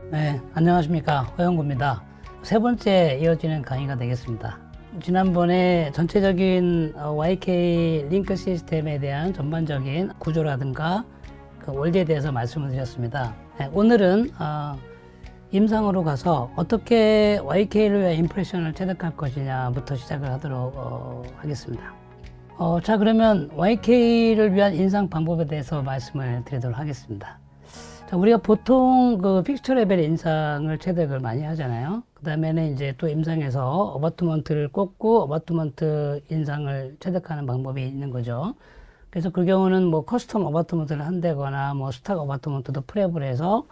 네, 안녕하십니까. 허영구입니다. 세 번째 이어지는 강의가 되겠습니다. 지난번에 전체적인 YK 링크 시스템에 대한 전반적인 구조라든가 그 원리에 대해서 말씀을 드렸습니다. 네, 오늘은 임상으로 가서 어떻게 YK를 위한 임프레션을 체득할 것이냐부터 시작을 하도록 하겠습니다. 자, 그러면 YK를 위한 인상 방법에 대해서 말씀을 드리도록 하겠습니다. 자, 우리가 보통 그 픽처 레벨 인상을 체득을 많이 하잖아요. 그 다음에는 이제 또 임상에서 어바투먼트를 꽂고 어바투먼트 인상을 체득하는 방법이 있는 거죠. 그래서 그 경우는 뭐 커스텀 어바투먼트를 한다거나 뭐 스탁 어바투먼트도 프랩을 해서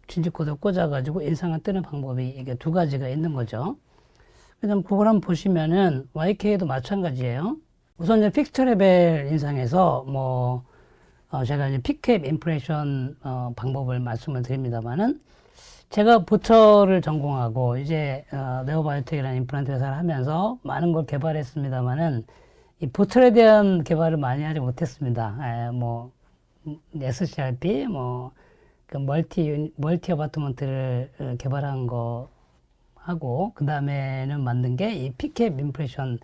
진지코드 꽂아가지고 인상을 뜨는 방법이 이게 두 가지가 있는 거죠. 그럼 그걸 한번 보시면은 YK도 마찬가지예요. 우선 이제 픽처 레벨 인상에서 뭐 제가 이제 피캡 임프레션 방법을 말씀을 드립니다만은 제가 보철을 전공하고 이제 네오바이오텍이라는 임플란트 회사를 하면서 많은 걸 개발했습니다만은 이 보철에 대한 개발을 많이 하지 못했습니다. 뭐 SCRP 그 멀티 어바트먼트를 개발한 거 하고 그 다음에는 만든 게 이 피캡 임프레션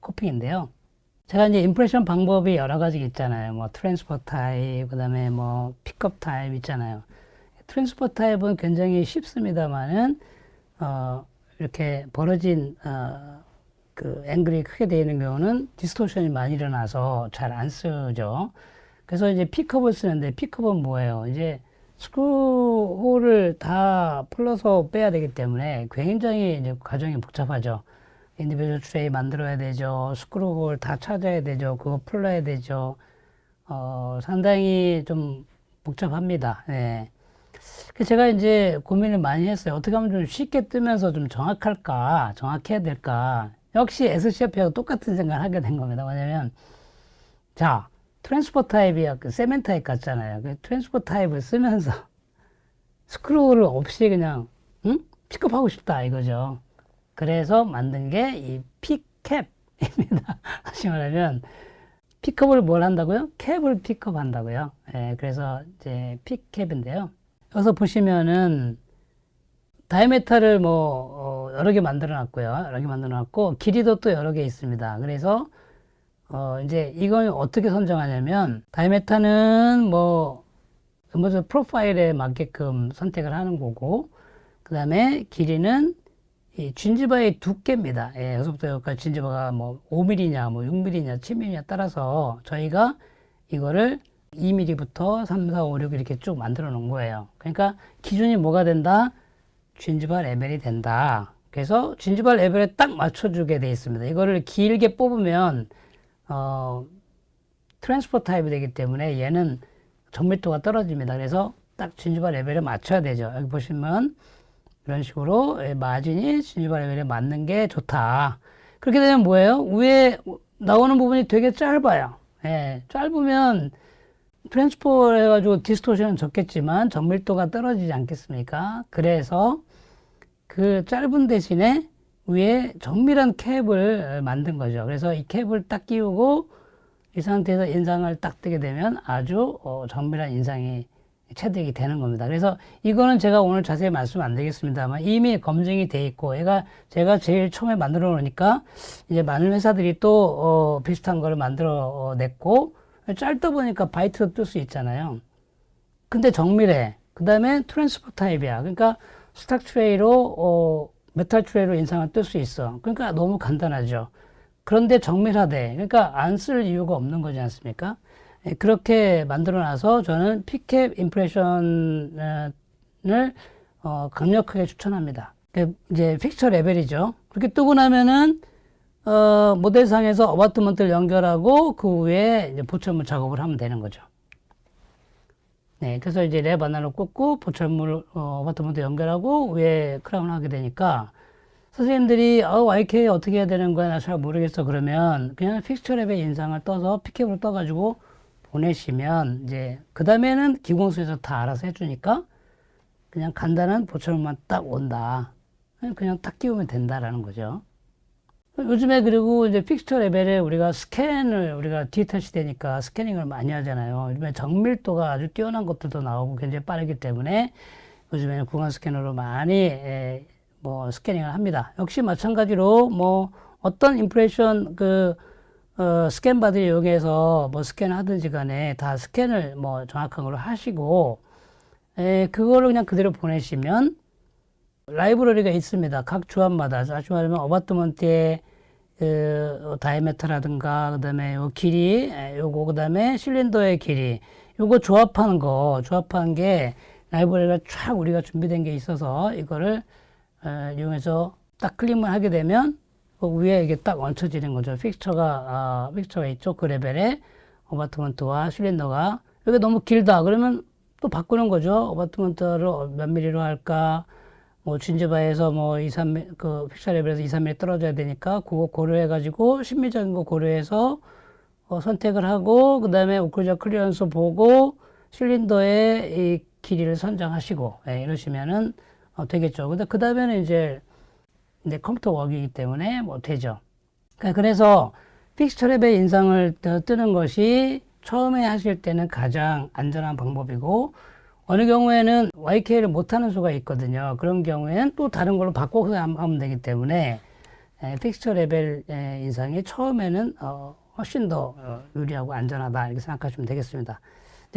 코핑인데요. 제가 이제 임프레션 방법이 여러 가지 있잖아요. 뭐 트랜스퍼 타입, 그 다음에 뭐 픽업 타입 있잖아요. 트랜스퍼 타입은 굉장히 쉽습니다만은 이렇게 벌어진 그 앵글이 크게 되어 있는 경우는 디스토션이 많이 일어나서 잘 안 쓰죠. 그래서 이제 픽업을 쓰는데 픽업은 뭐예요? 이제 스크루 홀을 다 풀러서 빼야 되기 때문에 굉장히 이제 과정이 복잡하죠. 인디비주얼 트레이 만들어야 되죠. 스크루홀 다 찾아야 되죠. 그거 풀러야 되죠. 상당히 좀 복잡합니다. 네. 그래서 제가 이제 고민을 많이 했어요. 어떻게 하면 좀 쉽게 뜨면서 좀 정확할까? 정확해야 될까? 역시 SCRP하고 똑같은 생각을 하게 된 겁니다. 왜냐면, 자, 트랜스퍼 타입이 그 세멘 타입 같잖아요. 그 트랜스퍼 타입을 쓰면서 스크루홀을 없이 그냥, 응? 픽업하고 싶다 이거죠. 그래서 만든 게 이 픽캡입니다. 다시 말하면 픽업을 뭘 한다고요? 캡을 픽업 한다고요. 예, 그래서 이제 픽캡인데요. 여기서 보시면은 다이메타를 뭐 여러 개 만들어 놨고요. 여러 개 만들어 놨고 길이도 또 여러 개 있습니다. 그래서 이제 이건 어떻게 선정하냐면 다이메타는 뭐 먼저 프로파일에 맞게끔 선택을 하는 거고 그 다음에 길이는 이 진지바의 두께입니다. 예, 여기서부터 여기까지 진지바가 뭐 5mm냐, 뭐 6mm냐, 7mm냐 따라서 저희가 이거를 2mm부터 3, 4, 5, 6 이렇게 쭉 만들어 놓은 거예요. 그러니까 기준이 뭐가 된다? 진지바 레벨이 된다. 그래서 진지바 레벨에 딱 맞춰주게 돼 있습니다. 이거를 길게 뽑으면 트랜스포 타입이 되기 때문에 얘는 정밀도가 떨어집니다. 그래서 딱 진지바 레벨에 맞춰야 되죠. 여기 보시면 이런 식으로 마진이 진지바 레벨에 맞는 게 좋다. 그렇게 되면 뭐예요? 위에 나오는 부분이 되게 짧아요. 예, 짧으면 트랜스포 해가지고 디스토션은 적겠지만 정밀도가 떨어지지 않겠습니까? 그래서 그 짧은 대신에 위에 정밀한 캡을 만든 거죠. 그래서 이 캡을 딱 끼우고 이 상태에서 인상을 딱 뜨게 되면 아주 정밀한 인상이 체득이 되는 겁니다. 그래서 이거는 제가 오늘 자세히 말씀 안 드리겠습니다만 이미 검증이 돼 있고 제가 제일 처음에 만들어 놓으니까 이제 많은 회사들이 또 비슷한 거를 만들어 냈고 짧다 보니까 바이트도 뜰 수 있잖아요. 근데 정밀해. 그 다음에 트랜스퍼 타입이야. 그러니까 스탁 트레이로 메탈 트레이로 인상을 뜰 수 있어. 그러니까 너무 간단하죠. 그런데 정밀하대. 그러니까 안 쓸 이유가 없는 거지 않습니까? 그렇게 만들어 놔서 저는 피캡 임프레션을 강력하게 추천합니다. 이제 픽처 레벨이죠. 그렇게 뜨고 나면은 모델상에서 어바트먼트를 연결하고 그 위에 이제 보철물 작업을 하면 되는 거죠. 네, 그래서 이제 랩 하나를 꽂고 보철물 어바트먼트 연결하고 위에 크라운을 하게 되니까 선생님들이 YK 어떻게 해야 되는 거야? 나 잘 모르겠어. 그러면 그냥 픽처 레벨 인상을 떠서 피캡으로 떠가지고 보내시면 이제 그 다음에는 기공수에서 다 알아서 해주니까 그냥 간단한 보철만 딱 온다. 그냥 딱 끼우면 된다라는 거죠. 요즘에 그리고 이제 픽스처 레벨에 우리가 스캔을 우리가 디지털 시대니까 스캐닝을 많이 하잖아요. 요즘에 정밀도가 아주 뛰어난 것들도 나오고 굉장히 빠르기 때문에 요즘에는 구간 스캐너로 많이 뭐 스캐닝을 합니다. 역시 마찬가지로 뭐 어떤 인프레션 스캔 바디를 이용해서 뭐 스캔을 하든지 간에 다 스캔을 뭐 정확한 걸로 하시고 그거를 그냥 그대로 보내시면 라이브러리가 있습니다. 각 조합마다. 다시 말하면 어바트먼트의 다이아메터라든가 그다음에 요 길이 요거 그다음에 실린더의 길이 요거 조합한 게 라이브러리가 쫙 우리가 준비된 게 있어서 이거를 이용해서 딱 클릭만 하게 되면 그 위에 이게 딱 얹혀지는 거죠. 픽처가 있죠. 그 레벨에 어바트먼트와 실린더가 이게 너무 길다 그러면 또 바꾸는 거죠. 어바트먼트를 몇 미리로 할까? 뭐 진즈바에서 뭐 2, 3, 그 픽처 레벨에서 2, 3mm 떨어져야 되니까 그거 고려해가지고 심미적인 거 고려해서 선택을 하고 그 다음에 오클루전 클리어런스 보고 실린더의 이 길이를 선정하시고 이러시면은 되겠죠. 근데 그 다음에는 이제 컴퓨터 워크이기 때문에 뭐 되죠. 그래서 픽스처 레벨 인상을 뜨는 것이 처음에 하실 때는 가장 안전한 방법이고 어느 경우에는 YK를 못하는 수가 있거든요. 그런 경우에는 또 다른 걸로 바꿔서 하면 되기 때문에 픽스처 레벨 인상이 처음에는 훨씬 더 유리하고 안전하다 이렇게 생각하시면 되겠습니다.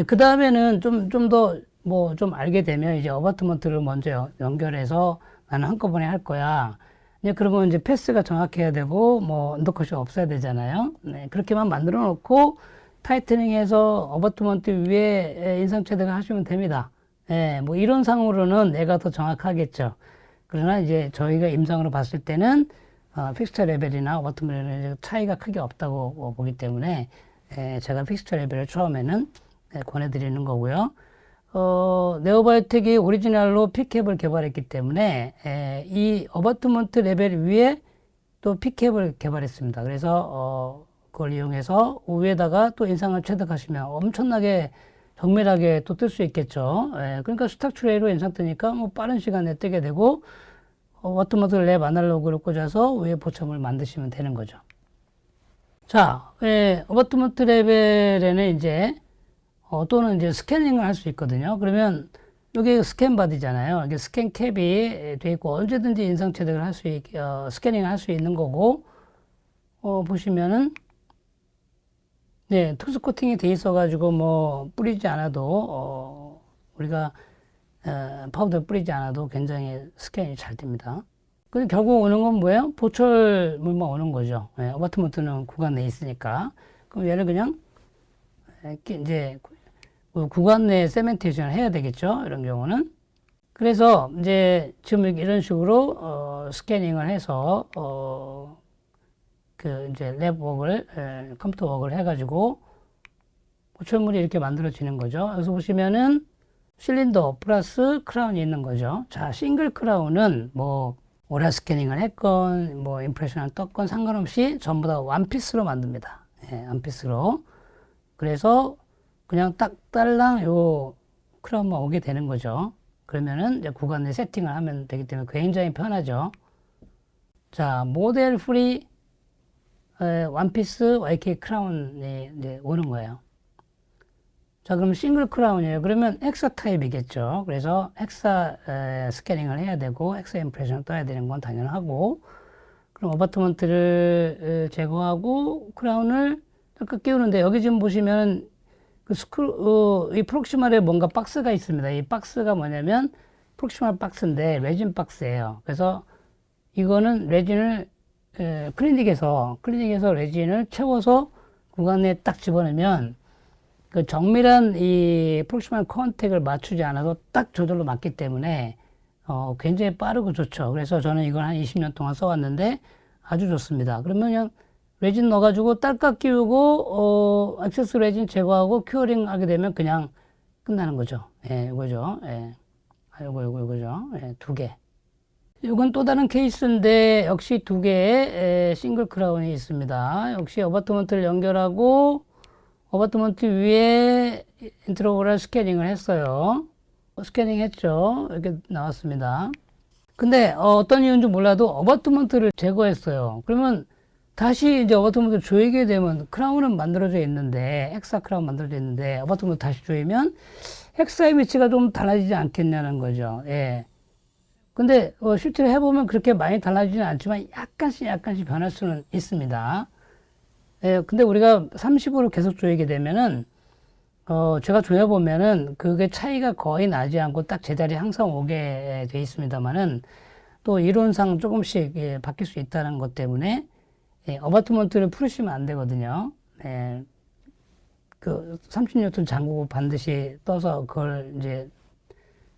그 다음에는 좀 더 뭐 좀 알게 되면 이제 어바트먼트를 먼저 연결해서 나는 한꺼번에 할 거야. 그러면 이제 패스가 정확해야 되고 뭐 언더컷이 없어야 되잖아요. 그렇게만 만들어 놓고 타이트닝해서 어바트먼트 위에 인상 체득을 하시면 됩니다. 뭐 이론상으로는 내가 더 정확하겠죠. 그러나 이제 저희가 임상으로 봤을 때는 픽스처 레벨이나 어바트먼트 차이가 크게 없다고 보기 때문에 제가 픽스처 레벨을 처음에는 권해드리는 거고요. 네오바이오텍이 오리지널로 피캡을 개발했기 때문에 이 어바트먼트 레벨 위에 또 피캡을 개발했습니다. 그래서 그걸 이용해서 위에다가 또 인상을 체득하시면 엄청나게 정밀하게 또 뜰 수 있겠죠. 그러니까 스탁 트레이로 인상 뜨니까 뭐 빠른 시간에 뜨게 되고 어바트먼트 랩 아날로그를 꽂아서 위에 포첨을 만드시면 되는 거죠. 자, 어바트먼트 레벨에는 이제 또는 이제 스캐닝을 할 수 있거든요. 그러면 여기 스캔 바디잖아요. 이게 스캔 캡이 돼 있고 언제든지 인상 체득을 스캐닝을 할 수 있는 거고 보시면은 특수 코팅이 돼 있어가지고 뭐 뿌리지 않아도 우리가 파우더 뿌리지 않아도 굉장히 스캔이 잘 됩니다. 근데 결국 오는 건 뭐예요? 보철물만 오는 거죠. 어바트먼트는 구간 내에 있으니까. 그럼 얘를 그냥 이제 구간 내에 세멘테이션을 해야 되겠죠. 이런 경우는. 그래서 이제 지금 이런 식으로 스캐닝을 해서 이제 랩워크를 컴퓨터 워크를 해가지고 보철물이 이렇게 만들어지는 거죠. 여기서 보시면은 실린더 플러스 크라운이 있는 거죠. 자, 싱글 크라운은 뭐 오라 스캐닝을 했건 뭐 임프레션을 떴건 상관없이 전부 다 원피스로 만듭니다. 원피스로. 그래서 그냥 딱 딸랑 요 크라운만 오게 되는 거죠. 그러면은 이제 구간에 세팅을 하면 되기 때문에 굉장히 편하죠. 자, 모델 프리 원피스 YK 크라운이 이제 오는 거예요. 자, 그럼 싱글 크라운이에요. 그러면 헥사 타입이겠죠. 그래서 헥사 스캐닝을 해야 되고 헥사 임프레션을 떠야 되는 건 당연하고, 그럼 어바트먼트를 제거하고 크라운을 잠깐 끼우는데 여기 지금 보시면 이 프록시멀에 뭔가 박스가 있습니다. 이 박스가 뭐냐면 프록시멀 박스인데 레진 박스예요. 그래서 이거는 레진을 클리닉에서 레진을 채워서 구간에 딱 집어넣으면 그 정밀한 이 프록시멀 컨택을 맞추지 않아도 딱 저절로 맞기 때문에 굉장히 빠르고 좋죠. 그래서 저는 이걸 한 20년 동안 써왔는데 아주 좋습니다. 그러면 그냥 레진 넣어가지고 딸깍 끼우고 액세스 레진 제거하고 큐어링 하게 되면 그냥 끝나는 거죠. 이거죠. 이거죠. 두 개. 이건 또 다른 케이스인데 역시 두 개의 싱글 크라운이 있습니다. 역시 어바트먼트를 연결하고 어바트먼트 위에 인트라오럴 스캐닝을 했어요. 스캐닝 했죠. 이렇게 나왔습니다. 근데 어떤 이유인지 몰라도 어바트먼트를 제거했어요. 그러면 다시 이제 어바트먼트 조이게 되면 크라운은 만들어져 있는데 헥사 크라운 만들어져 있는데 어바트먼트 다시 조이면 헥사의 위치가 좀 달라지지 않겠냐는 거죠. 예. 근데 실제로 해보면 그렇게 많이 달라지지는 않지만 약간씩 변할 수는 있습니다. 예. 근데 우리가 30으로 계속 조이게 되면은 제가 조여보면은 그게 차이가 거의 나지 않고 딱 제자리에 항상 오게 돼 있습니다만은 또 이론상 조금씩 예, 바뀔 수 있다는 것 때문에 예, 어바트먼트를 풀으시면 안 되거든요. 예, 그 30뉴턴 잠그고 반드시 떠서 그걸 이제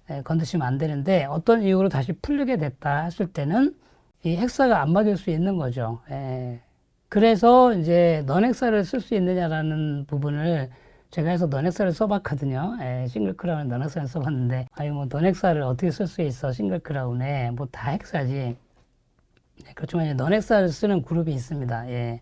예, 건드시면 안 되는데 어떤 이유로 다시 풀리게 됐다 했을 때는 이 헥사가 안 맞을 수 있는 거죠. 예, 그래서 이제 넌 헥사를 쓸 수 있느냐라는 부분을 제가 해서 넌 헥사를 써봤거든요. 예, 싱글 크라운에 넌 헥사를 써봤는데, 아니, 뭐, 넌 헥사를 어떻게 쓸 수 있어? 싱글 크라운에. 뭐, 다 헥사지. 예, 그렇지만 이제 넌 헥사를 쓰는 그룹이 있습니다. 예,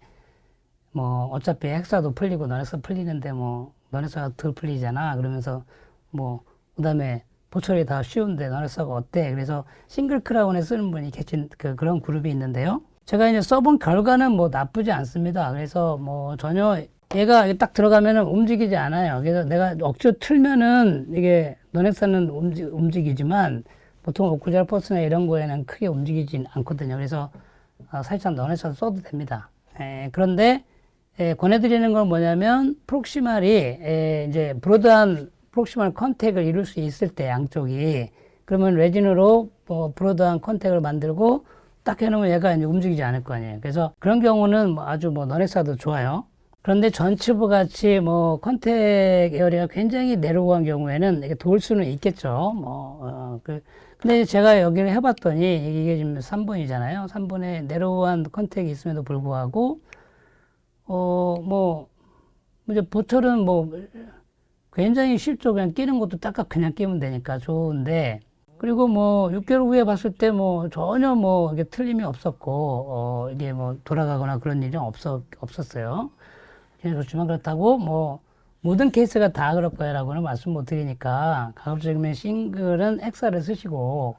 뭐, 어차피 헥사도 풀리고 넌 헥사 풀리는데, 뭐, 넌 헥사가 덜 풀리잖아. 그러면서, 뭐, 그 다음에 보철이 다 쉬운데 넌 헥사가 어때? 그래서 싱글 크라운에 쓰는 분이 계신 그런 그룹이 있는데요. 제가 이제 써본 결과는 뭐 나쁘지 않습니다. 그래서 뭐 전혀 얘가 딱 들어가면은 움직이지 않아요. 그래서 내가 억지로 틀면은 이게 넌 헥사는 움직이지만 보통 오쿠잘 포스나 이런 거에는 크게 움직이진 않거든요. 그래서 살짝 넌 헥사 써도 됩니다. 그런데 권해드리는 건 뭐냐면 프록시말이 이제 브로드한 프록시말 컨택을 이룰 수 있을 때 양쪽이 그러면 레진으로 브로드한 컨택을 만들고 딱 해놓으면 얘가 이제 움직이지 않을 거 아니에요. 그래서 그런 경우는 뭐 아주 뭐 넌 헥사도 좋아요. 그런데 전츠브 같이 뭐 컨택 에어리가 굉장히 내려간 경우에는 이게 도울 수는 있겠죠. 근데 제가 여기를 해봤더니 이게 지금 3번이잖아요. 3번에 내려간 컨택이 있음에도 불구하고 이제 보철은 뭐 굉장히 쉽죠. 그냥 끼는 것도 딱딱 그냥 끼면 되니까 좋은데 그리고 뭐 6개월 후에 봤을 때 뭐 전혀 뭐 이게 틀림이 없었고 이게 뭐 돌아가거나 그런 일이 없었어요. 좋지만 그렇다고 뭐 모든 케이스가 다 그럴 거야라고는 말씀 못 드리니까 가급적이면 싱글은 헥사를 쓰시고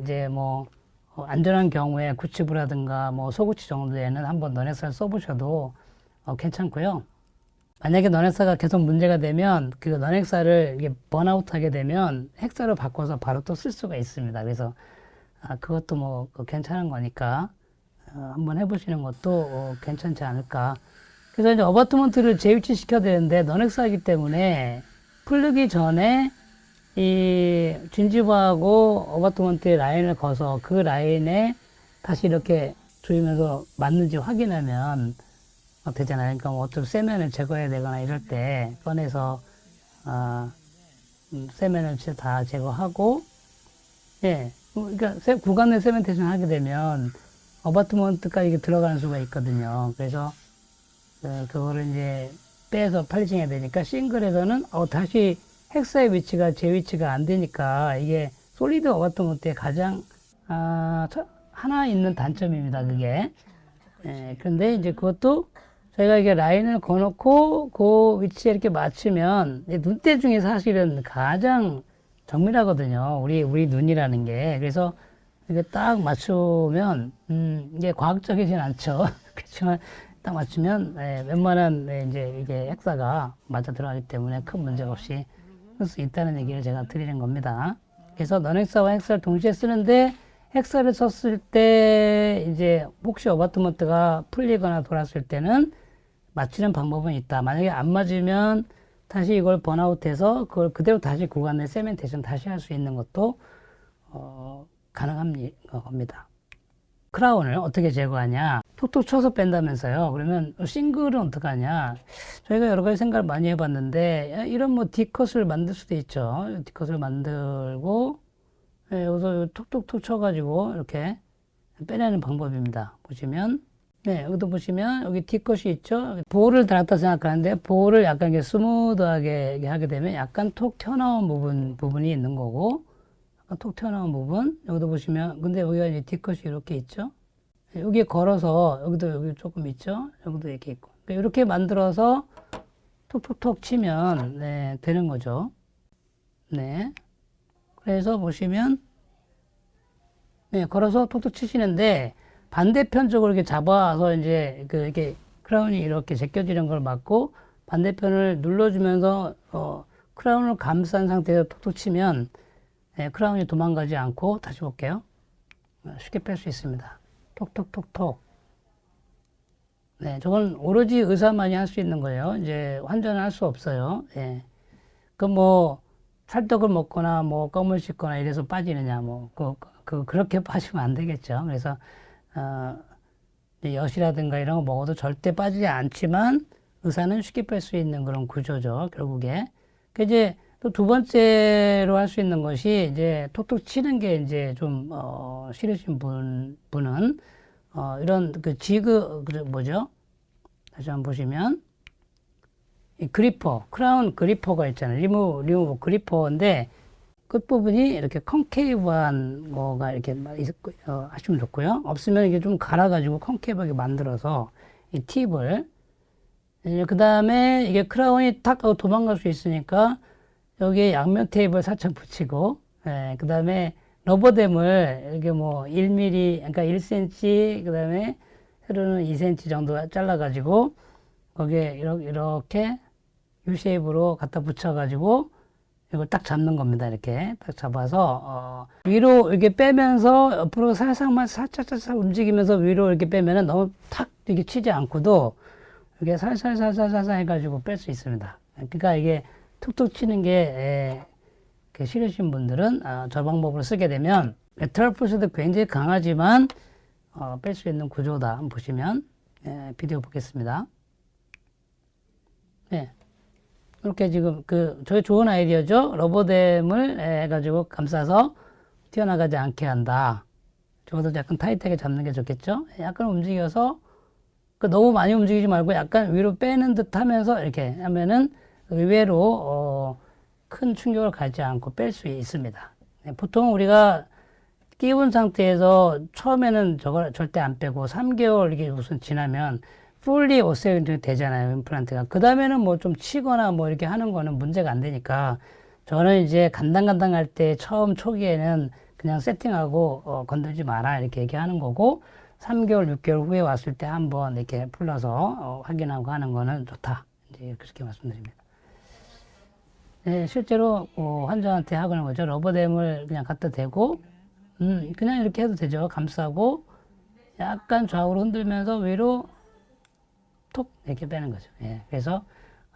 이제 뭐 안전한 경우에 구치부라든가 뭐 소구치 정도에는 한번 넌 헥사를 써보셔도 괜찮고요. 만약에 넌 헥사가 계속 문제가 되면 그 넌 헥사를 이게 번아웃 하게 되면 헥사를 바꿔서 바로 또 쓸 수가 있습니다. 그래서 그것도 뭐 괜찮은 거니까 한번 해보시는 것도 괜찮지 않을까. 그래서 이제 어바트먼트를 재위치 시켜야 되는데 넌 헥사이기 때문에 풀르기 전에 이 진지부하고 어바트먼트의 라인을 거서 그 라인에 다시 이렇게 조이면서 맞는지 확인하면 되잖아요. 그러니까 뭐 어떤 세면을 제거해야 되거나 이럴 때 꺼내서 세면을 다 제거하고 예 그러니까 구간 내 세멘테이션 하게 되면 어바트먼트가 이게 들어가는 수가 있거든요. 그래서 그거를 이제 빼서 팔리칭 해야 되니까 싱글에서는 다시 헥사의 위치가 제 위치가 안 되니까 이게 솔리드 어바트먼트의 가장 하나 있는 단점입니다. 그게 그런데 이제 그것도 저희가 이게 라인을 거놓고 그 위치에 이렇게 맞추면 눈대 중에 사실은 가장 정밀하거든요. 우리 눈이라는 게. 그래서 이게 딱 맞추면 이게 과학적이진 않죠. 그렇지만 딱 맞추면 웬만한 이제 이게 헥사가 맞아 들어가기 때문에 큰 문제가 없이 쓸 수 있다는 얘기를 제가 드리는 겁니다. 그래서 넌 헥사와 헥사를 동시에 쓰는데 헥사를 썼을 때 이제 혹시 어바트먼트가 풀리거나 돌았을 때는 맞추는 방법은 있다. 만약에 안 맞으면 다시 이걸 번아웃해서 그걸 그대로 다시 구간 내 세멘테이션 다시 할 수 있는 것도 가능한 겁니다. 크라운을 어떻게 제거하냐? 톡톡 쳐서 뺀다면서요. 그러면 싱글은 어떻게 하냐? 저희가 여러 가지 생각을 많이 해봤는데 이런 뭐 D컷을 만들 수도 있죠. D컷을 만들고 여기서 톡톡톡 쳐가지고 이렇게 빼내는 방법입니다. 보시면 여기도 보시면 여기 D컷이 있죠. 볼을 달았다 생각하는데 볼을 약간 이렇게 스무드하게 하게 되면 약간 톡 튀어나온 부분이 있는 거고 톡 튀어나온 부분 여기도 보시면 근데 여기가 이제 D컷이 이렇게 있죠. 여기에 걸어서 여기 조금 있죠. 여기도 이렇게 있고 그러니까 이렇게 만들어서 톡톡톡 치면 되는 거죠. 그래서 보시면 네, 걸어서 톡톡 치시는데 반대편 쪽으로 이렇게 잡아서 이제 이렇게 크라운이 이렇게 제껴지는 걸 막고 반대편을 눌러주면서 크라운을 감싼 상태에서 톡톡 치면 크라운이 도망가지 않고 다시 볼게요. 쉽게 뺄 수 있습니다. 톡톡톡톡. 네, 저건 오로지 의사만이 할 수 있는 거예요. 이제 환자는 할 수 없어요. 예. 그 뭐 찰떡을 먹거나 뭐 껌을 씹거나 이래서 빠지느냐 뭐 그렇게 빠지면 안 되겠죠. 그래서 엿이라든가 이런 거 먹어도 절대 빠지지 않지만 의사는 쉽게 뺄 수 있는 그런 구조죠. 결국에. 그 이제 또 두 번째로 할 수 있는 것이 이제 톡톡 치는 게 이제 좀 싫으신 분은 이런 뭐죠? 다시 한번 보시면 이 그리퍼, 크라운 그리퍼가 있잖아요. 리무버 그리퍼인데 끝부분이 이렇게 컨케이브한 거가 이렇게 하시면 좋고요. 없으면 이게 좀 갈아가지고 컨케이브하게 만들어서 이 팁을 그 다음에 이게 크라운이 탁 도망갈 수 있으니까 여기에 양면 테이프를 살짝 붙이고 그 다음에 러버댐을 이렇게 뭐 1mm, 그러니까 1cm, 그 다음에 세로는 2cm 정도 잘라가지고 거기에 이렇게 U 쉐입으로 갖다 붙여가지고 이걸 딱 잡는 겁니다. 이렇게 딱 잡아서 위로 이렇게 빼면서 옆으로 살짝만 살짝 움직이면서 위로 이렇게 빼면은 너무 탁 이렇게 치지 않고도 이렇게 살살 해가지고 뺄 수 있습니다. 그러니까 이게 툭툭 치는 게 싫으신 분들은 저 방법으로 쓰게 되면 레터럴 포스도 굉장히 강하지만 뺄 수 있는 구조다. 한번 보시면 비디오 보겠습니다. 네. 이렇게 지금 저희 좋은 아이디어죠. 러버댐을 해가지고 감싸서 튀어나가지 않게 한다. 적어도 약간 타이트하게 잡는 게 좋겠죠. 약간 움직여서 너무 많이 움직이지 말고 약간 위로 빼는 듯 하면서 이렇게 하면은 의외로 큰 충격을 가지 않고 뺄 수 있습니다. 보통 우리가 끼운 상태에서 처음에는 저걸 절대 안 빼고 3개월 이게 우선 지나면 fully 오세인트 되잖아요, 임플란트가. 그 다음에는 뭐 좀 치거나 뭐 이렇게 하는 거는 문제가 안 되니까 저는 이제 간당간당할 때 처음 초기에는 그냥 세팅하고 건들지 마라 이렇게 얘기하는 거고 3개월, 6개월 후에 왔을 때 한번 이렇게 풀러서 확인하고 하는 거는 좋다. 이제 그렇게 말씀드립니다. 네, 실제로 환자한테 하는 거죠. 러버댐을 그냥 갖다 대고 그냥 이렇게 해도 되죠. 감싸고 약간 좌우로 흔들면서 위로 톡 이렇게 빼는 거죠. 예, 그래서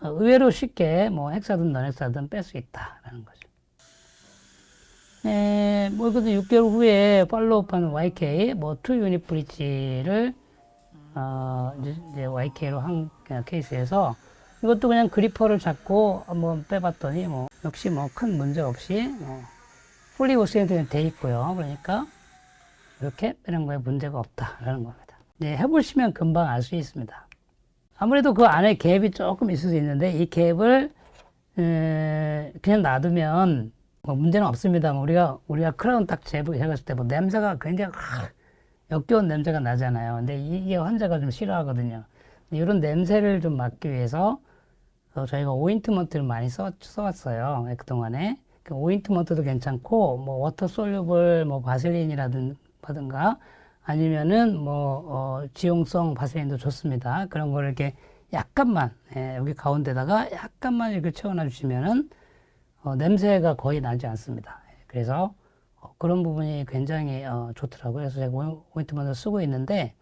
의외로 쉽게 뭐 헥사든 넌헥사든 뺄 수 있다라는 거죠. 뭐 그래도 6개월 후에 팔로우업하는 YK 뭐 2 유닛 브릿지를 이제 YK로 한 케이스에서 이것도 그냥 그리퍼를 잡고 한번 빼봤더니 뭐 역시 뭐 큰 문제 없이 풀리 오세인트는 돼 있고요. 그러니까 이렇게 빼는 거에 문제가 없다라는 겁니다. 네, 해보시면 금방 알 수 있습니다. 아무래도 그 안에 갭이 조금 있을 수 있는데 이 갭을 그냥 놔두면 뭐 문제는 없습니다. 우리가 크라운 딱 제거했을 때 뭐 냄새가 굉장히 역겨운 냄새가 나잖아요. 근데 이게 환자가 좀 싫어하거든요. 이런 냄새를 좀 막기 위해서 저희가 오인트먼트를 많이 써왔어요. 그동안에. 그 오인트먼트도 괜찮고, 뭐, 워터 솔루블, 뭐, 바셀린이라든가, 아니면은, 뭐, 지용성 바셀린도 좋습니다. 그런 거를 이렇게 약간만, 여기 가운데다가 약간만 이렇게 채워놔 주시면은, 냄새가 거의 나지 않습니다. 그래서, 그런 부분이 굉장히, 좋더라고요. 그래서 제가 오인트먼트를 쓰고 있는데,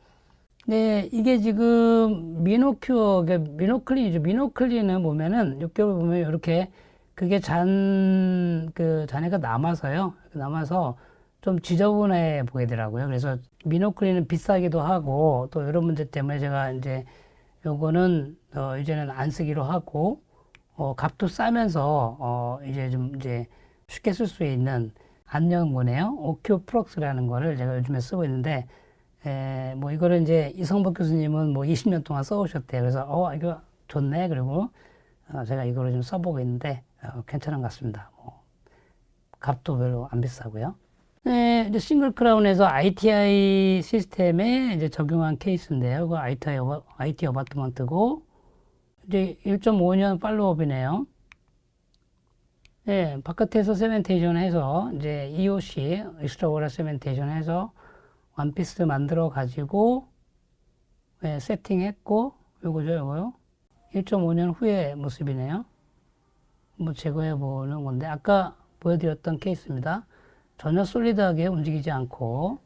네, 이게 지금 미노클린이죠. 미노클린은 보면은 6개월 보면 이렇게 그게 잔해가 남아서요. 남아서 좀 지저분해 보이더라고요. 그래서 미노클린은 비싸기도 하고 또 이런 문제 때문에 제가 이제 요거는 이제는 안 쓰기로 하고 값도 싸면서 이제 쉽게 쓸 수 있는 안녕문이에요. 오큐 프록스라는 거를 제가 요즘에 쓰고 있는데 뭐 이거를 이제 이성복 교수님은 뭐 20년 동안 써오셨대요. 그래서 이거 좋네. 그리고 제가 이거를 좀 써보고 있는데 괜찮은 것 같습니다. 뭐 값도 별로 안 비싸고요. 네, 이제 싱글 크라운에서 ITI 시스템에 이제 적용한 케이스인데요. 그 IT 어바트먼트고 이제 1.5년 팔로우업이네요. 예, 바깥에서 세멘테이션 해서, 이제 EOC, 익스트라오라 세멘테이션 해서 원피스 만들어 가지고, 예, 세팅했고, 요거요. 1.5년 후의 모습이네요. 뭐 제거해 보는 건데, 아까 보여드렸던 케이스입니다. 전혀 솔리드하게 움직이지 않고,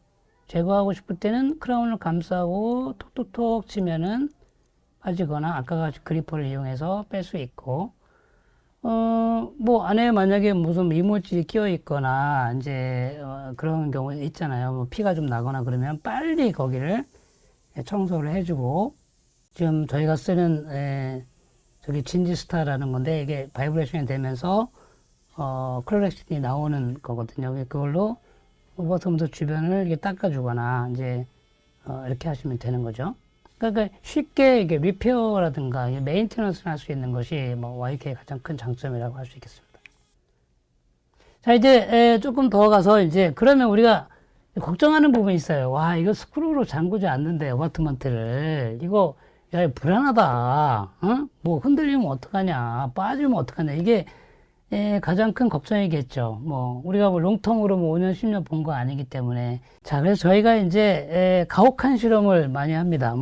제거하고 싶을 때는 크라운을 감싸고 톡톡톡 치면은 빠지거나 아까 같이 그리퍼를 이용해서 뺄 수 있고, 뭐 안에 만약에 무슨 이물질이 끼어 있거나 이제 그런 경우 있잖아요. 뭐 피가 좀 나거나 그러면 빨리 거기를 청소를 해주고, 지금 저희가 쓰는 저기 진지스타라는 건데 이게 바이브레이션이 되면서 클로렉신이 나오는 거거든요. 그걸로 오버터무드 주변을 이렇게 닦아주거나 이제 이렇게 하시면 되는 거죠. 그러니까 쉽게 이게 리페어라든가 메인테너스를 할 수 있는 것이 뭐 YK의 가장 큰 장점이라고 할 수 있겠습니다. 자, 이제 조금 더 가서 이제 그러면 우리가 걱정하는 부분이 있어요. 와, 이거 스크루로 잠그지 않는데 어바트먼트를 이거 야, 불안하다. 어? 뭐 흔들리면 어떡하냐, 빠지면 어떡하냐. 이게 가장 큰 걱정이겠죠. 뭐, 우리가 뭐 롱텀으로 뭐 5년, 10년 본 거 아니기 때문에. 자, 그래서 저희가 이제, 가혹한 실험을 많이 합니다.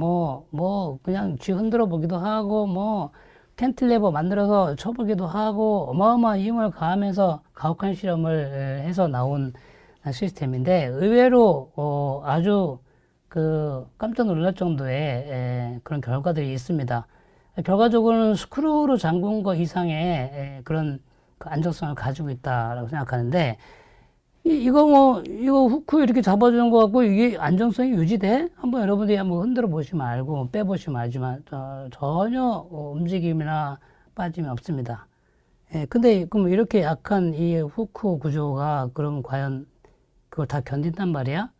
그냥 쥐 흔들어 보기도 하고, 캔틸레버 만들어서 쳐보기도 하고, 어마어마한 힘을 가하면서 가혹한 실험을 해서 나온 시스템인데, 의외로, 아주 깜짝 놀랄 정도의 그런 결과들이 있습니다. 결과적으로는 스크루로 잠근 거 이상의 그런 그 안정성을 가지고 있다라고 생각하는데, 이거 후크 이렇게 잡아주는 거 같고, 이게 안정성이 유지돼? 한번 여러분들이 한번 흔들어 보시면 알고, 빼보시면 알지만, 전혀 움직임이나 빠짐이 없습니다. 근데 그럼 이렇게 약한 이 후크 구조가 그럼 과연 그걸 다 견딘단 말이야?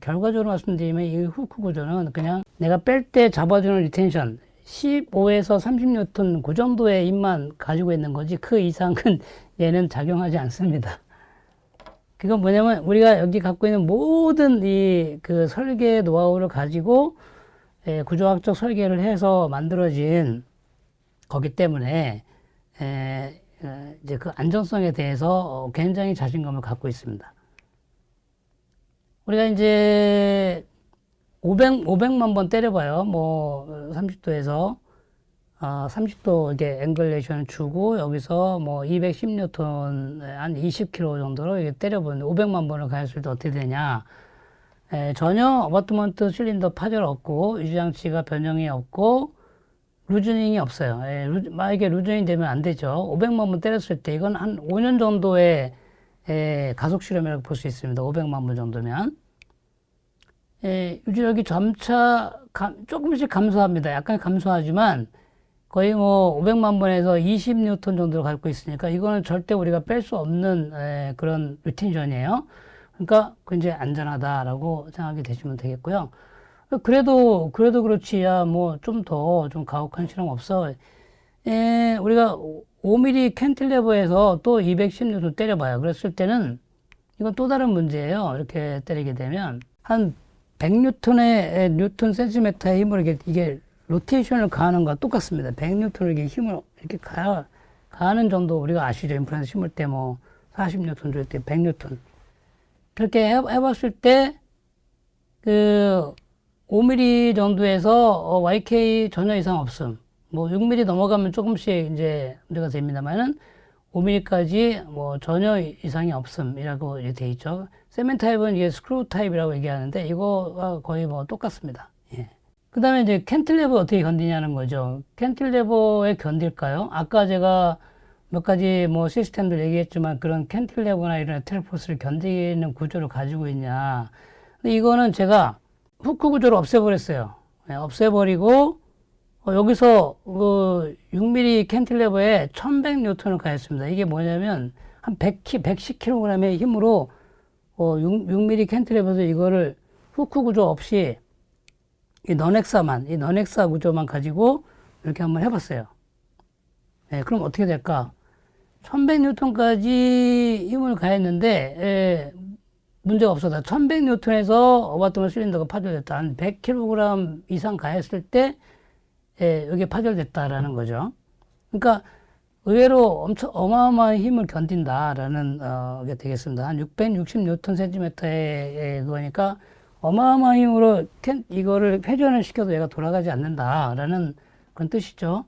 결과적으로 말씀드리면 이 후크 구조는 그냥 내가 뺄 때 잡아주는 리텐션, 15에서 30N 그 정도의 힘만 가지고 있는 거지 그 이상은 얘는 작용하지 않습니다. 그건 뭐냐면 우리가 여기 갖고 있는 모든 이 그 설계 노하우를 가지고 구조학적 설계를 해서 만들어진 거기 때문에 이제 그 안정성에 대해서 굉장히 자신감을 갖고 있습니다. 우리가 이제 500만 번 때려봐요. 뭐 30도에서 30도 이게 앵글레이션 주고 여기서 뭐 210N 한 20kg 정도로 이게 때려보는데 500만 번을 가했을 때 어떻게 되냐? 전혀 어바트먼트 실린더 파절 없고 유지장치가 변형이 없고 루즈닝이 없어요. 만약에 루즈닝 되면 안 되죠. 500만 번 때렸을 때 이건 한 5년 정도의 가속 실험이라고 볼 수 있습니다. 500만 번 정도면. 유지력이 점차 조금씩 감소합니다. 약간 감소하지만 거의 뭐 500만 번에서 20N 정도를 갖고 있으니까 이거는 절대 우리가 뺄 수 없는 그런 리텐션이에요. 그러니까 굉장히 안전하다라고 생각이 되시면 되겠고요. 그래도 그렇지, 야, 뭐 좀 더 좀 가혹한 실험 없어. 우리가 5mm 캔틸레버에서 또 210N 때려봐요. 그랬을 때는 이건 또 다른 문제예요. 이렇게 때리게 되면 한 100N의 뉴턴 센티미터의 힘을 이게 로테이션을 가하는 거와 똑같습니다. 100N을 이렇게 힘을 이렇게 가하는 정도 우리가 아시죠? 임플란트 심을 때 뭐 40N 줄 때 100N. 그렇게 해봤을 때 그 5mm 정도에서 YK 전혀 이상 없음. 뭐 6mm 넘어가면 조금씩 이제 문제가 됩니다만은 5mm까지 뭐 전혀 이상이 없음이라고 돼 있죠. 세멘 타입은 이게 스크루 타입이라고 얘기하는데 이거가 거의 뭐 똑같습니다. 예. 그 다음에 이제 캔틸레버 어떻게 견디냐는 거죠. 캔틸레버에 견딜까요? 아까 제가 몇 가지 뭐 시스템들 얘기했지만 그런 캔틸레버나 이런 트랙포스를 견디는 구조를 가지고 있냐. 근데 이거는 제가 후크 구조를 없애버렸어요. 예, 없애버리고 여기서 그 6mm 캔틸레버에 1100N을 가했습니다. 이게 뭐냐면 한 110kg의 힘으로 6mm 캔틸레버에서 이거를 후크 구조 없이 이 너넥사 구조만 가지고 이렇게 한번 해봤어요. 네, 그럼 어떻게 될까? 1100N까지 힘을 가했는데 문제가 없었다. 1100N에서 어바트먼트 실린더가 파절됐다. 한 100kg 이상 가했을 때 여기 파절됐다라는 거죠. 그러니까 의외로 엄청 어마어마한 힘을 견딘다라는 게 되겠습니다. 한 660Nm/cm의 그거니까 어마어마한 힘으로 이거를 회전을 시켜도 얘가 돌아가지 않는다라는 그런 뜻이죠.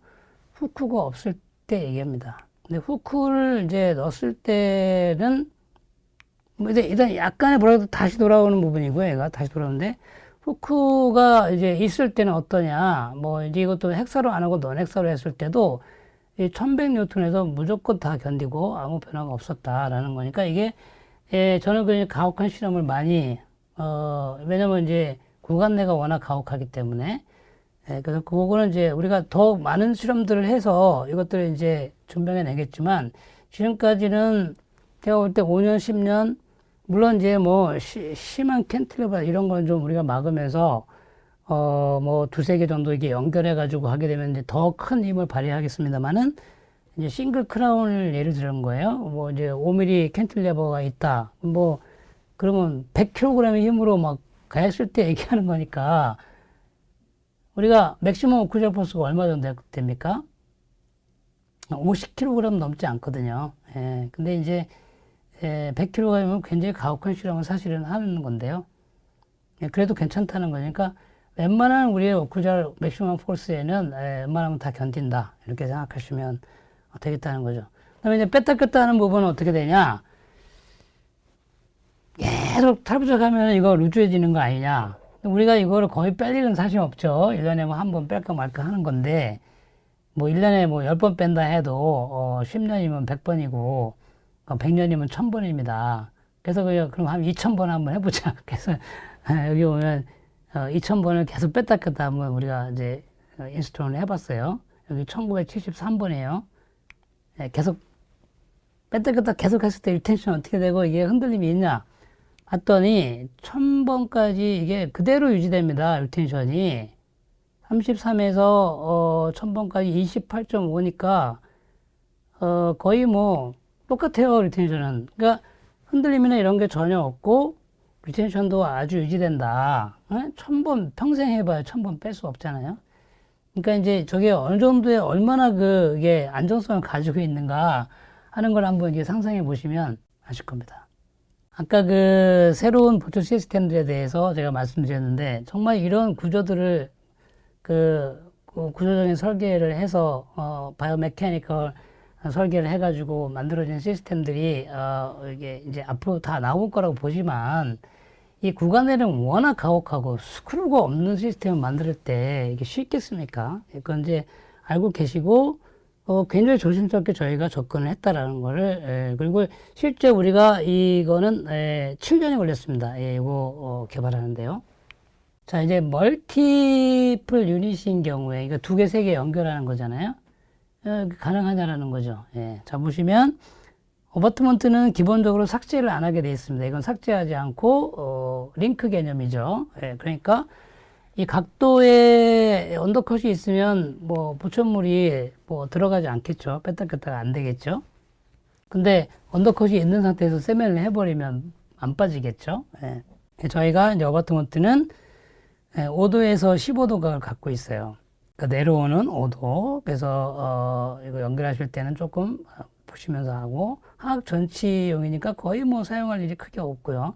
후크가 없을 때 얘기합니다. 근데 후크를 이제 넣었을 때는 뭐 일단 약간의 뭐라 해도 다시 돌아오는 부분이고요. 얘가 다시 돌아오는데 후크가 이제 있을 때는 어떠냐? 뭐 이제 이것도 헥사로 안 하고 넌 헥사로 했을 때도 이 1100N에서 무조건 다 견디고 아무 변화가 없었다라는 거니까 이게 저는 그냥 가혹한 실험을 많이 왜냐면 이제 구간 내가 워낙 가혹하기 때문에 그래서 그거는 이제 우리가 더 많은 실험들을 해서 이것들을 이제 증명해 내겠지만 지금까지는 제가 볼 때 5년, 10년 물론 이제 뭐 심한 캔틸러버 이런 건 좀 우리가 막으면서 뭐 두세 개 정도 이게 연결해 가지고 하게 되면 이제 더 큰 힘을 발휘하겠습니다만은 이제 싱글 크라운을 예를 들은 거예요. 뭐 이제 5mm 캔틸레버가 있다. 뭐 그러면 100kg의 힘으로 막 가했을 때 얘기하는 거니까 우리가 맥시멈 오크셜 포스가 얼마 정도 됩니까? 50kg 넘지 않거든요. 예. 근데 이제 100kg이면 굉장히 가혹한 실험을 사실은 하는 건데요. 예, 그래도 괜찮다는 거니까 웬만한 우리의 오크셜 맥시멈 포스에는 웬만하면 다 견딘다. 이렇게 생각하시면 되겠다는 거죠. 그 다음에 이제 뺐다 꼈다 하는 부분은 어떻게 되냐? 계속 탈부착하면 이거 루즈해지는 거 아니냐? 우리가 이거를 거의 뺄 일은 사실 없죠. 1년에 뭐 한 번 뺄까 말까 하는 건데, 뭐 1년에 뭐 10번 뺀다 해도, 10년이면 100번이고, 100년이면 1000번입니다. 그래서 그럼 한 2000번 한번 해보자. 그래서 여기 보면, 2000번을 계속 뺐다 꼈다 한번 우리가 이제 인스톨을 해봤어요. 여기 1973번이에요. 계속 뺐다 꼈다 계속 했을 때 리텐션 어떻게 되고 이게 흔들림이 있냐? 봤더니 1000번까지 이게 그대로 유지됩니다. 리텐션이 33에서 1000번까지 28.5니까 거의 뭐 똑같아요. 리텐션은. 그러니까 흔들림이나 이런 게 전혀 없고 리텐션도 아주 유지된다. 1000번 평생 해봐야 1000번 뺄 수 없잖아요. 그러니까 이제 저게 어느 정도의 얼마나 이게 안정성을 가지고 있는가 하는 걸 한번 이제 상상해 보시면 아실 겁니다. 아까 그 새로운 보조 시스템들에 대해서 제가 말씀드렸는데 정말 이런 구조들을 그 구조적인 설계를 해서 바이오메카니컬 설계를 해가지고 만들어진 시스템들이 이게 이제 앞으로 다 나올 거라고 보지만 이 구간에는 워낙 가혹하고 스크루가 없는 시스템을 만들 때 이게 쉽겠습니까? 그건 이제 알고 계시고 굉장히 조심스럽게 저희가 접근을 했다라는 거를 그리고 실제 우리가 이거는 7년이 걸렸습니다. 이거 개발하는데요. 자, 이제 멀티플 유닛인 경우에 이거 두 개, 세 개 연결하는 거잖아요. 가능하냐라는 거죠. 자, 보시면 어바트먼트는 기본적으로 삭제를 안 하게 되어 있습니다. 이건 삭제하지 않고 링크 개념이죠. 그러니까 이 각도에 언더컷이 있으면 뭐 부천물이 뭐 들어가지 않겠죠. 뺐다 꼈다가 안 되겠죠. 근데 언더컷이 있는 상태에서 세면을 해버리면 안 빠지겠죠. 저희가 이제 어바트먼트는 5도에서 15도각을 갖고 있어요. 그러니까 내려오는 5도. 그래서 이거 연결하실 때는 조금 보시면서 하고 화학 전치용이니까 거의 뭐 사용할 일이 크게 없고요.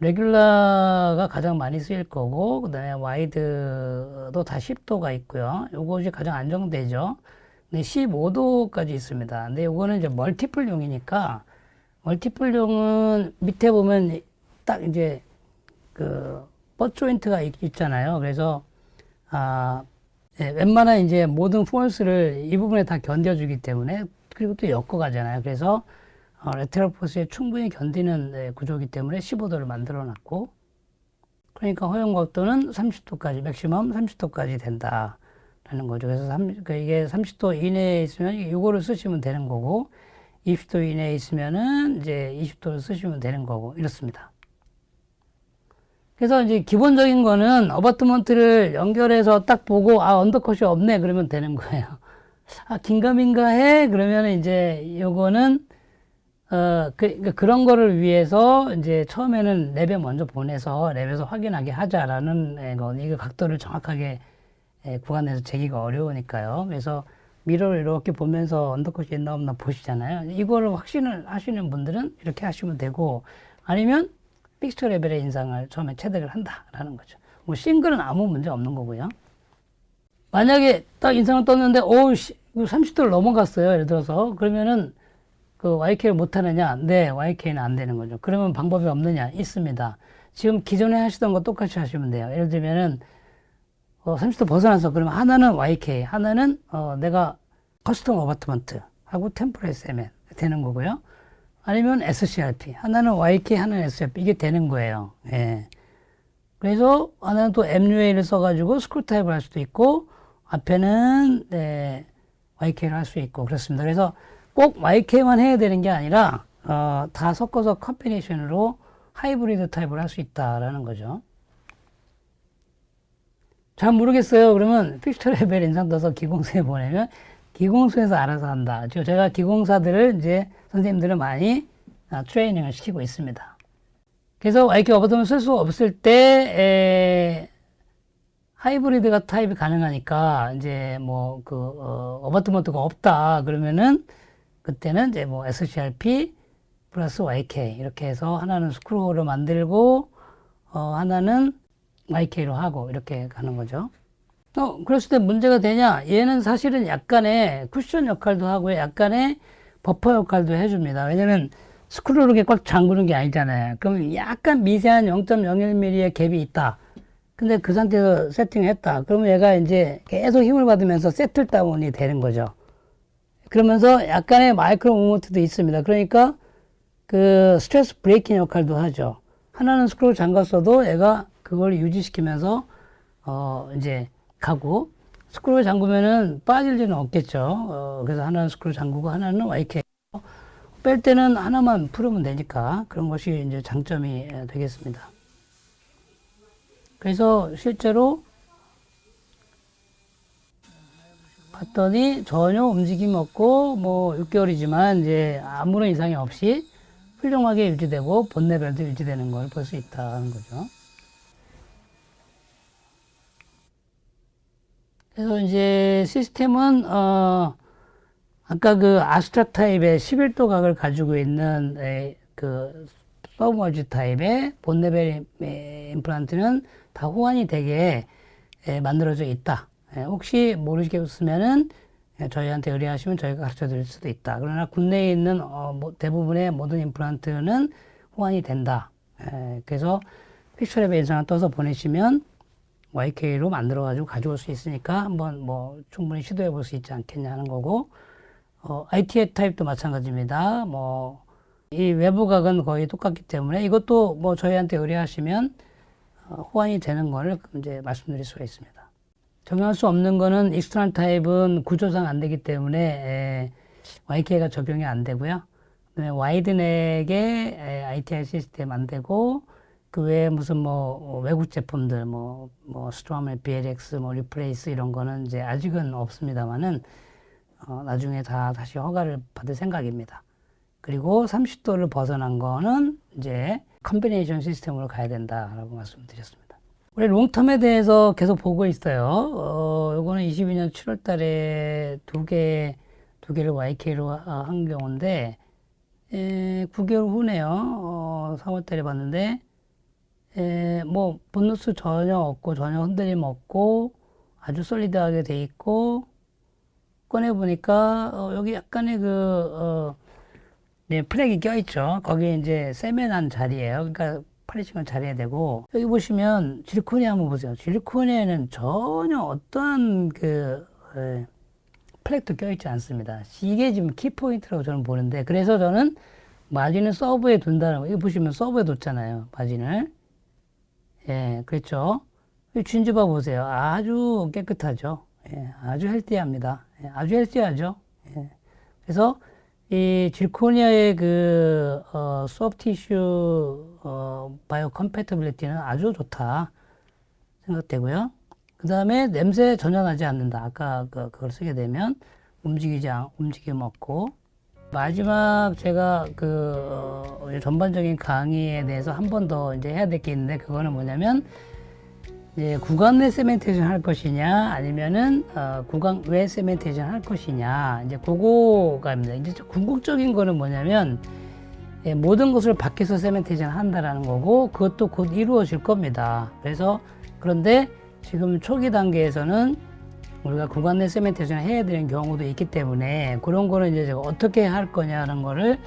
레귤라가 가장 많이 쓰일 거고 그 다음에 와이드도 다 10도가 있고요. 요것이 가장 안정되죠. 근데 15도까지 있습니다. 근데 요거는 이제 멀티플용이니까 멀티플용은 밑에 보면 딱 이제 그 버 조인트가 있잖아요. 그래서 웬만한 이제 모든 포스를 이 부분에 다 견뎌주기 때문에 그리고 또 엮어 가잖아요. 그래서 레테럴 포스에 충분히 견디는 구조이기 때문에 15도를 만들어 놨고 그러니까 허용 각도는 30도까지 맥시멈 30도까지 된다라는 거죠. 그래서 이게 30도 이내에 있으면 이거를 쓰시면 되는 거고 20도 이내에 있으면은 이제 20도를 쓰시면 되는 거고 이렇습니다. 그래서 이제 기본적인 거는 어바트먼트를 연결해서 딱 보고 언더컷이 없네 그러면 되는 거예요. 긴가민가 해 그러면 이제 요거는 그런 거를 위해서 이제 처음에는 랩에 먼저 보내서 랩에서 확인하게 하자라는 거. 이거 각도를 정확하게 구간에서 재기가 어려우니까요. 그래서 미러를 이렇게 보면서 언더컷이 있나 없나 보시잖아요. 이거를 확신을 하시는 분들은 이렇게 하시면 되고, 아니면 픽스처 레벨의 인상을 처음에 체득을 한다라는 거죠. 뭐 싱글은 아무 문제 없는 거고요. 만약에 딱 인상을 떴는데, 오, 30도를 넘어갔어요. 예를 들어서. 그러면은 그 YK를 못 하느냐? 네, YK는 안 되는 거죠. 그러면 방법이 없느냐? 있습니다. 지금 기존에 하시던 거 똑같이 하시면 돼요. 예를 들면은 30도 벗어나서 그러면 하나는 YK, 하나는 내가 커스텀 어바트먼트 하고 템플릿 세면 되는 거고요. 아니면 SCRP, 하나는 YK, 하나는 SCRP 이게 되는 거예요. 예. 그래서 하나는 또 MUA를 써가지고 스크루 타입을 할 수도 있고 앞에는 네, YK를 할 수 있고 그렇습니다. 그래서 꼭 YK만 해야 되는 게 아니라 다 섞어서 컴비네이션으로 하이브리드 타입을 할 수 있다라는 거죠. 잘 모르겠어요. 그러면 픽스처 레벨 인상 떠서 기공소에 보내면 기공소에서 알아서 한다. 지금 제가 기공사들을 이제 선생님들을 많이 트레이닝을 시키고 있습니다. 그래서 YK 어바트먼트 쓸 수 없을 때 하이브리드가 타입이 가능하니까 이제 뭐 그 어바트먼트가 없다 그러면은 그때는 이제 뭐 SCRP 플러스 YK 이렇게 해서 하나는 스크루로 만들고 하나는 YK로 하고 이렇게 가는 거죠. 그랬을 때 문제가 되냐? 얘는 사실은 약간의 쿠션 역할도 하고 약간의 버퍼 역할도 해줍니다. 왜냐면 스크루로 이렇게 꽉 잠그는 게 아니잖아요. 그러면 약간 미세한 0.01mm의 갭이 있다. 근데 그 상태에서 세팅을 했다. 그러면 얘가 이제 계속 힘을 받으면서 세틀 다운이 되는 거죠. 그러면서 약간의 마이크로 무브먼트도 있습니다. 그러니까 그 스트레스 브레이킹 역할도 하죠. 하나는 스크루 잠갔어도 얘가 그걸 유지시키면서 이제 가고 스크루 잠그면은 빠질 일은 없겠죠. 그래서 하나는 스크루 잠그고 하나는 YK 뺄 때는 하나만 풀으면 되니까 그런 것이 이제 장점이 되겠습니다. 그래서 실제로 봤더니 전혀 움직임 없고 뭐 6개월이지만 이제 아무런 이상이 없이 훌륭하게 유지되고 본 레벨도 유지되는 걸 볼 수 있다는 거죠. 그래서 이제 시스템은 아까 그 아스트라 타입의 11도 각을 가지고 있는 그 서브머지 타입의 본 레벨 임플란트는 다 호환이 되게 만들어져 있다. 혹시 모르시겠으면은 저희한테 의뢰하시면 저희가 가르쳐 드릴 수도 있다. 그러나 국내에 있는 대부분의 모든 임플란트는 호환이 된다. 그래서 픽처 레벨 인상을 떠서 보내시면 YK로 만들어가지고 가져올 수 있으니까 한번 뭐 충분히 시도해 볼 수 있지 않겠냐 하는 거고, ITA 타입도 마찬가지입니다. 뭐, 이 외부각은 거의 똑같기 때문에 이것도 뭐 저희한테 의뢰하시면 호환이 되는 거를 이제 말씀드릴 수가 있습니다. 적용할 수 없는 거는 익스트란 타입은 구조상 안 되기 때문에 YK가 적용이 안 되고요. 그다음에 와이드넥의 ITI 시스템 안 되고, 그 외에 무슨 뭐 외국 제품들 뭐 스트롬의 BLX 뭐 리플레이스 이런 거는 이제 아직은 없습니다만은 나중에 다 다시 허가를 받을 생각입니다. 그리고 30도를 벗어난 거는 이제 컴비네이션 시스템으로 가야 된다라고 말씀드렸습니다. 우리 롱텀에 대해서 계속 보고 있어요. 요거는 22년 7월 달에 두 개를 YK로 한 경우인데 9개월 후네요. 3월 달에 봤는데 뭐 본노스 전혀 없고 전혀 흔들림 없고 아주 솔리드하게 돼 있고, 꺼내 보니까 여기 약간의 네, 플렉이 껴 있죠. 거기에 이제 세면한 자리예요. 그러니까 팔리싱을 잘해야 되고, 여기 보시면 질코니아 한번 보세요. 질코니아에는 전혀 어떠한 플렉도 껴 있지 않습니다. 이게 지금 키포인트라고 저는 보는데, 그래서 저는 마진을 서브에 둔다는 거. 이거 보시면 서브에 뒀잖아요. 마진을. 예, 그렇죠. 진주봐 보세요. 아주 깨끗하죠. 예, 아주 헬티합니다. 예, 아주 헬티하죠. 예. 그래서 이 질코니아의 소프티슈 바이오 컴패티빌리티는 아주 좋다 생각되고요. 그 다음에 냄새 전혀 나지 않는다. 아까 그걸 쓰게 되면 움직임 없고. 마지막 제가 전반적인 강의에 대해서 한 번 더 이제 해야 될 게 있는데, 그거는 뭐냐면 이제 구간 내 세멘테이션 할 것이냐 아니면은 구간 외 세멘테이션 할 것이냐 이제 그거가입니다. 이제 궁극적인 거는 뭐냐면 모든 것을 밖에서 세멘테이션 한다라는 거고 그것도 곧 이루어질 겁니다. 그래서 그런데 지금 초기 단계에서는 우리가 구간 내 세멘테이션 해야 되는 경우도 있기 때문에 그런 거는 이제 제가 어떻게 할 거냐는 거를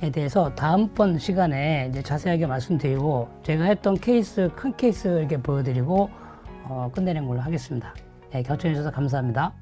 에 대해서 다음번 시간에 이제 자세하게 말씀드리고 제가 했던 케이스, 큰 케이스 이렇게 보여드리고 끝내는 걸로 하겠습니다. 네, 경청해 주셔서 감사합니다.